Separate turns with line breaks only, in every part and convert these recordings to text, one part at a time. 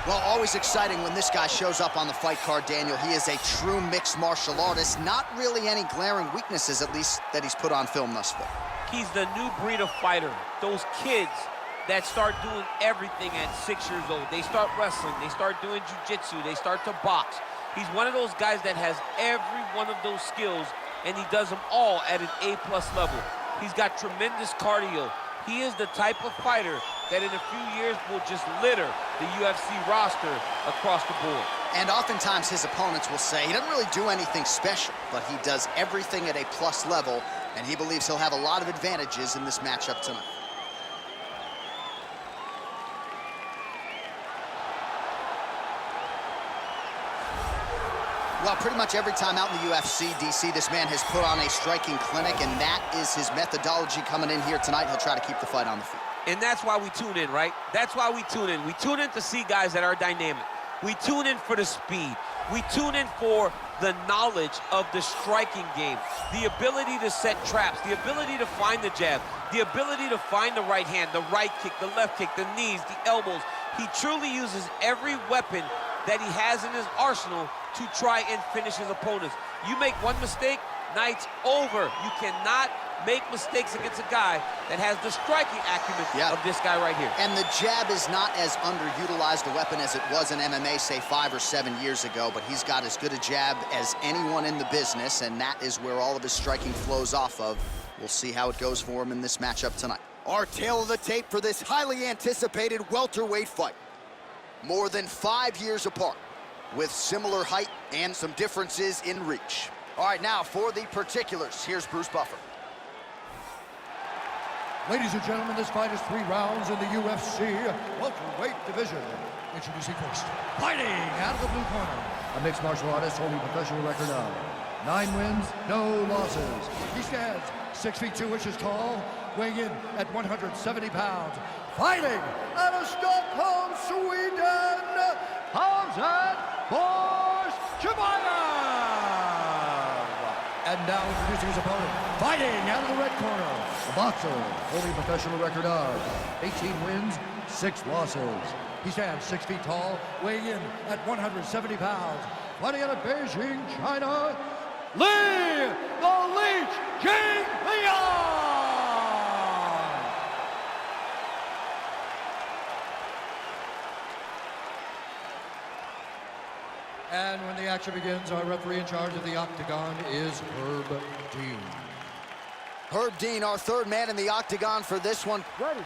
Well, always exciting when this guy shows up on the fight card, Daniel. He is a true mixed martial artist. Not really any glaring weaknesses, at least, that he's put on film thus far.
He's the new breed of fighter. Those kids that start doing everything at 6 years old. They start wrestling, they start doing jiu-jitsu, they start to box. He's one of those guys that has every one of those skills, and he does them all at an A+ level. He's got tremendous cardio. He is the type of fighter that in a few years will just litter the UFC roster across the board.
And oftentimes his opponents will say he doesn't really do anything special, but he does everything at a plus level, and he believes he'll have a lot of advantages in this matchup tonight. Well, pretty much every time out in the UFC, DC, this man has put on a striking clinic, and that is his methodology coming in here tonight. He'll try to keep the fight on the feet.
And that's why we tune in, right? That's why we tune in. We tune in to see guys that are dynamic. We tune in for the speed. We tune in for the knowledge of the striking game, the ability to set traps, the ability to find the jab, the ability to find the right hand, the right kick, the left kick, the knees, the elbows. He truly uses every weapon that he has in his arsenal to try and finish his opponents. You make one mistake, night's over. You cannot make mistakes against a guy that has the striking acumen of this guy right here.
And the jab is not as underutilized a weapon as it was in MMA, say 5 or 7 years ago, but he's got as good a jab as anyone in the business, and that is where all of his striking flows off of. We'll see how it goes for him in this matchup tonight. Our tail of the tape for this highly anticipated welterweight fight. More than 5 years apart, with similar height and some differences in reach. All right, now for the particulars, here's Bruce Buffer.
Ladies and gentlemen, this fight is 3 rounds in the UFC welterweight division. Introducing first, fighting out of the blue corner, a mixed martial artist holding a professional record of 9 wins, no losses. He stands 6 feet 2 inches tall, weighing in at 170 pounds. Fighting out of Stockholm, Sweden, Hamzat Chimaev. And now introducing his opponent, fighting out of the red corner, a boxer holding a professional record of 18 wins, 6 losses. He stands 6 feet tall, weighing in at 170 pounds. Fighting out of Beijing, China, Li Jingliang. And when the action begins, our referee in charge of the octagon is Herb Dean.
Herb Dean, our third man in the octagon for this one.
Ready.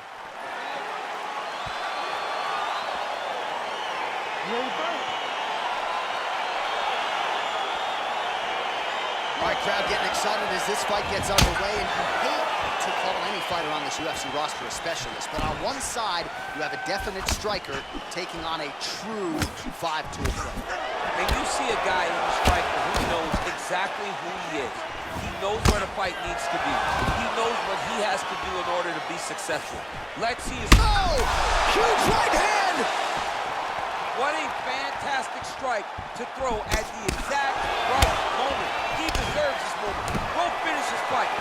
All right, crowd getting excited as this fight gets underway, and you hate to call any fighter on this UFC roster a specialist, but on one side, you have a definite striker taking on a true 5-tool player.
And you see a guy in the striker who knows exactly who he is. He knows where the fight needs to be. He knows what he has to do in order to be successful. Let's see his...
Oh! Huge right hand!
What a fantastic strike to throw at the exact right moment. He deserves this moment. Go finish his fight.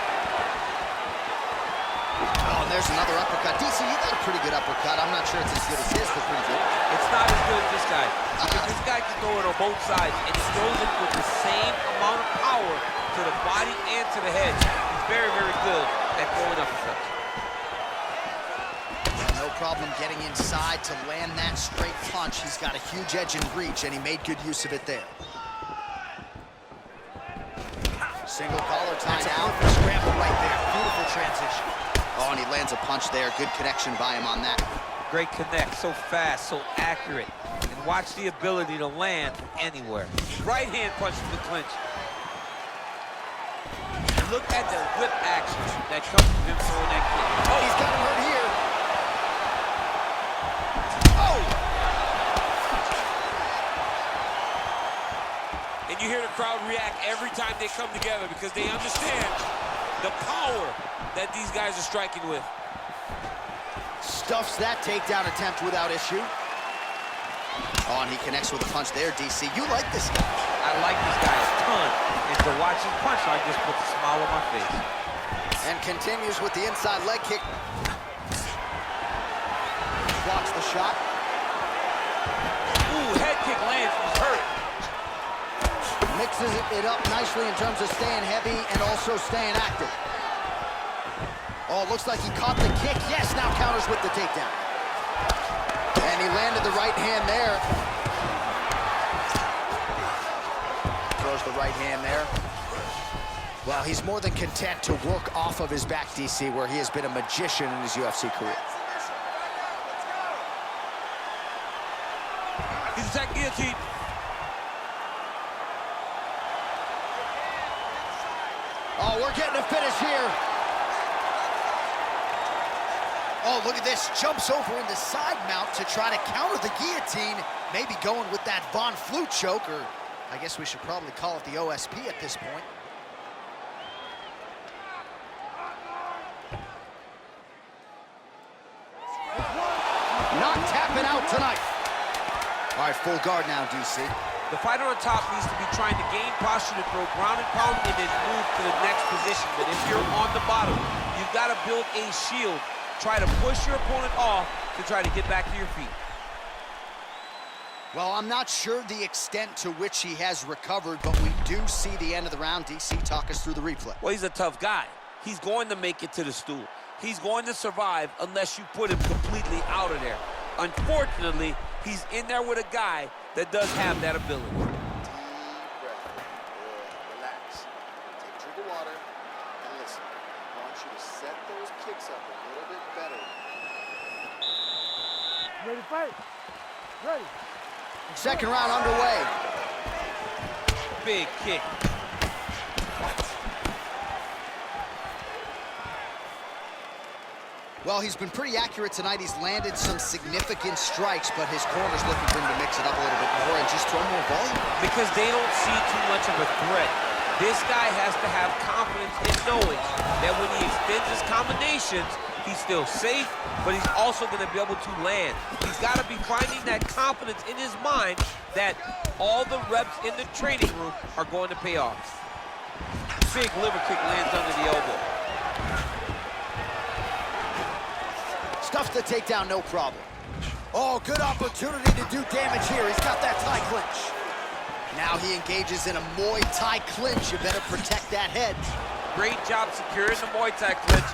Oh, and there's another uppercut. DC, you got a pretty good uppercut. I'm not sure it's as good as his, but pretty good.
It's not as good as this guy. Because this guy can throw it on both sides, and he throws it with the same amount of power to the body and to the head. He's very, very good at throwing uppercuts.
No problem getting inside to land that straight punch. He's got a huge edge and reach, and he made good use of it there. Single collar tied out. Scramble right there. Beautiful transition. Oh, and he lands a punch there. Good connection by him on that.
Great connect. So fast, so accurate. And watch the ability to land from anywhere. Right hand punch from the clinch. And look at the whip action that comes from him throwing that kick.
Oh, he's got him hurt here. Oh!
And you hear the crowd react every time they come together because they understand the power that these guys are striking with.
Stuffs that takedown attempt without issue. Oh, and he connects with a punch there, DC. You like this guy.
I like this guy a ton. And to watch him punch, I just put a smile on my face.
And continues with the inside leg kick. Blocks the shot.
kick lands, he's hurt.
Mixes it up nicely in terms of staying heavy and also staying active. Oh, looks like he caught the kick. Yes, now counters with the takedown. And he landed the right hand there. Throws the right hand there. Well, he's more than content to work off of his back, DC, where he has been a magician in his UFC career.
He's attacked guillotine.
Oh, we're getting a finish here. Oh, look at this. Jumps over in the side mount to try to counter the guillotine. Maybe going with that Von Flue choke, or I guess we should probably call it the OSP at this point. Not tapping out tonight. All right, full guard now, DC.
The fighter on top needs to be trying to gain posture to throw ground and pound and then move to the next position. But if you're on the bottom, you've got to build a shield. Try to push your opponent off to try to get back to your feet.
Well, I'm not sure the extent to which he has recovered, but we do see the end of the round. DC, talk us through the replay.
Well, he's a tough guy. He's going to make it to the stool. He's going to survive unless you put him completely out of there. Unfortunately, he's in there with a guy that does have that ability.
Deep breath. Good. Relax. Take a drink of water and listen. I want you to set those kicks up a little bit better.
Ready to fight? Ready.
Second round underway.
Big kick.
Well, he's been pretty accurate tonight. He's landed some significant strikes, but his corner's looking for him to mix it up a little bit more and just throw more volume.
Because they don't see too much of a threat. This guy has to have confidence in knowing that when he extends his combinations, he's still safe, but he's also going to be able to land. He's got to be finding that confidence in his mind that all the reps in the training room are going to pay off. Big liver kick lands under the elbow.
Stuffs the takedown, no problem. Oh, good opportunity to do damage here. He's got that Thai clinch. Now he engages in a Muay Thai clinch. You better protect that head.
Great job securing the Muay Thai clinch.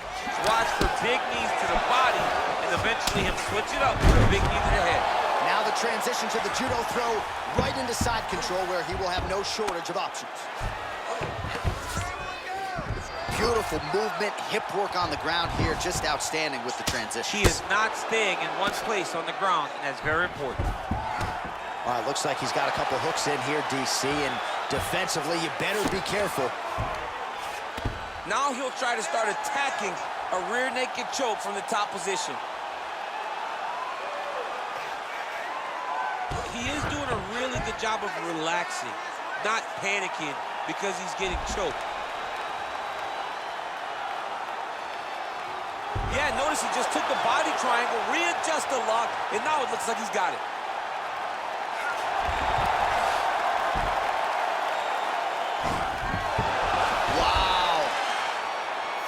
Watch for big knees to the body, and eventually him switch it up with a big knee to the head.
Now the transition to the judo throw right into side control, where he will have no shortage of options. Beautiful movement, hip work on the ground here, just outstanding with the transition.
He is not staying in one place on the ground, and that's very important.
All right, looks like he's got a couple hooks in here, DC, and defensively, you better be careful.
Now he'll try to start attacking a rear naked choke from the top position. He is doing a really good job of relaxing, not panicking because he's getting choked. Yeah, notice he just took the body triangle, readjusted the lock, and now it looks like he's got it.
Wow.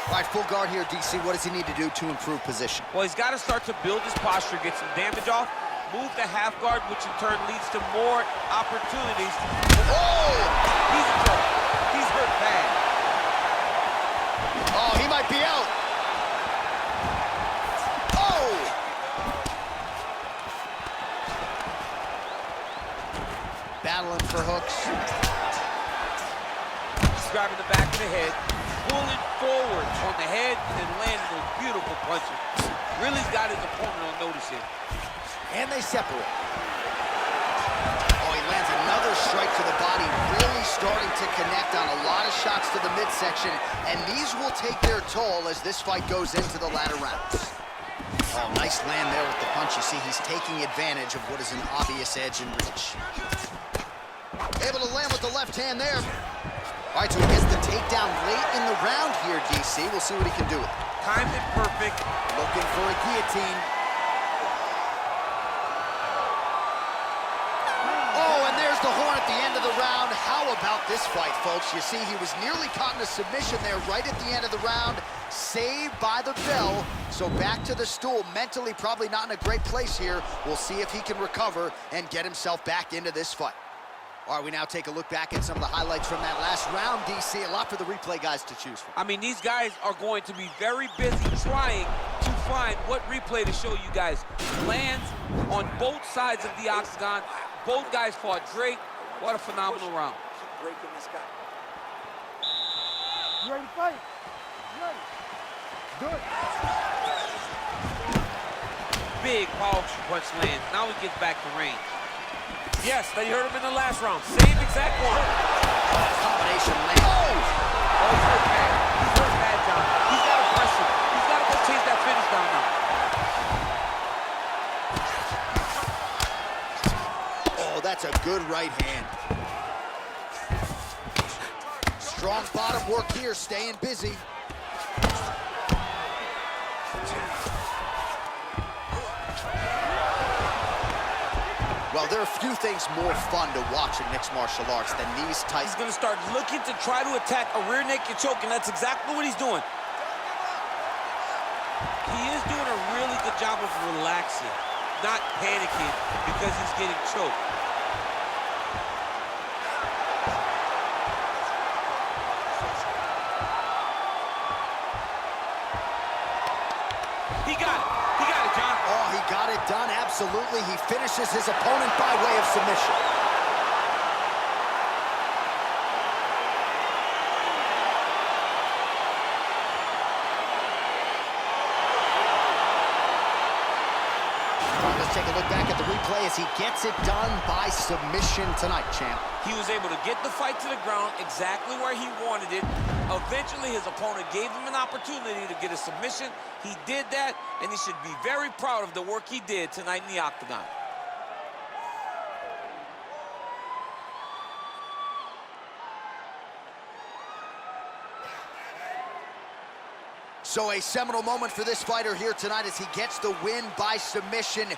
All right, full guard here, DC. What does he need to do to improve position?
Well, he's got to start to build his posture, get some damage off, move the half guard, which in turn leads to more opportunities.
Oh!
He's in trouble. He's hurt bad.
Oh, he might be out. Battling for hooks.
He's grabbing the back of the head, pulling forward on the head, and then landing those beautiful punches. Really's got his opponent on notice here.
And they separate. Oh, he lands another strike to the body, really starting to connect on a lot of shots to the midsection, and these will take their toll as this fight goes into the latter rounds. Oh, nice land there with the punch. You see, he's taking advantage of what is an obvious edge in reach. Able to land with the left hand there. All right, so he gets the takedown late in the round here, DC. We'll see what he can do with it.
Timed it perfect.
Looking for a guillotine. Oh, and there's the horn at the end of the round. How about this fight, folks? You see, he was nearly caught in a submission there right at the end of the round. Saved by the bell. So back to the stool. Mentally probably not in a great place here. We'll see if he can recover and get himself back into this fight. All right, we now take a look back at some of the highlights from that last round, DC. A lot for the replay guys to choose from.
I mean, these guys are going to be very busy trying to find what replay to show you guys. Lands on both sides of the octagon. Both guys fought great. What a phenomenal round.
Keep breaking this guy.
You ready to fight? You ready? Do it.
Big, powerful punch lands. Now he gets back to range. Yes, they hurt him in the last round. Same exact one.
Combination land.
Oh, he's hurt bad. He's hurt bad, John. He's got to press him. He's got to go chase that finish down now.
Oh, that's a good right hand. Strong bottom work here, staying busy. Well, there are a few things more fun to watch in mixed martial arts than these types.
He's going to start looking to try to attack a rear naked choke, and that's exactly what he's doing. He is doing a really good job of relaxing, not panicking because he's getting choked. He got it. He got it, John.
Oh, he got it done, absolutely. He finishes his opponent by way of submission. Let's take a look back at the replay as he gets it done by submission tonight, champ.
He was able to get the fight to the ground exactly where he wanted it. Eventually, his opponent gave him an opportunity to get a submission. He did that, and he should be very proud of the work he did tonight in the octagon.
So a seminal moment for this fighter here tonight as he gets the win by submission.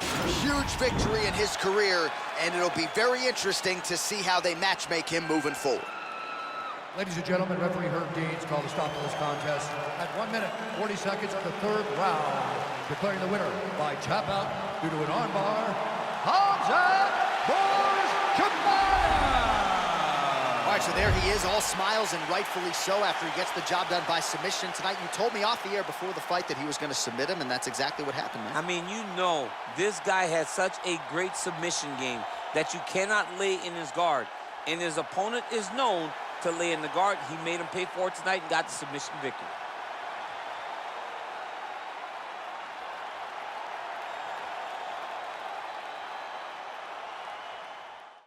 Huge victory in his career, and it'll be very interesting to see how they matchmake him moving forward.
Ladies and gentlemen, referee Herb Deans called a stop to this contest at 1 minute, 40 seconds of the third round, declaring the winner by tap out due to an armbar, Hamzat Chimaev!
All right, so there he is, all smiles, and rightfully so after he gets the job done by submission tonight. You told me off the air before the fight that he was going to submit him, and that's exactly what happened, man.
I mean, you know, this guy has such a great submission game that you cannot lay in his guard. And his opponent is known to lay in the guard. He made him pay for it tonight and got the submission victory.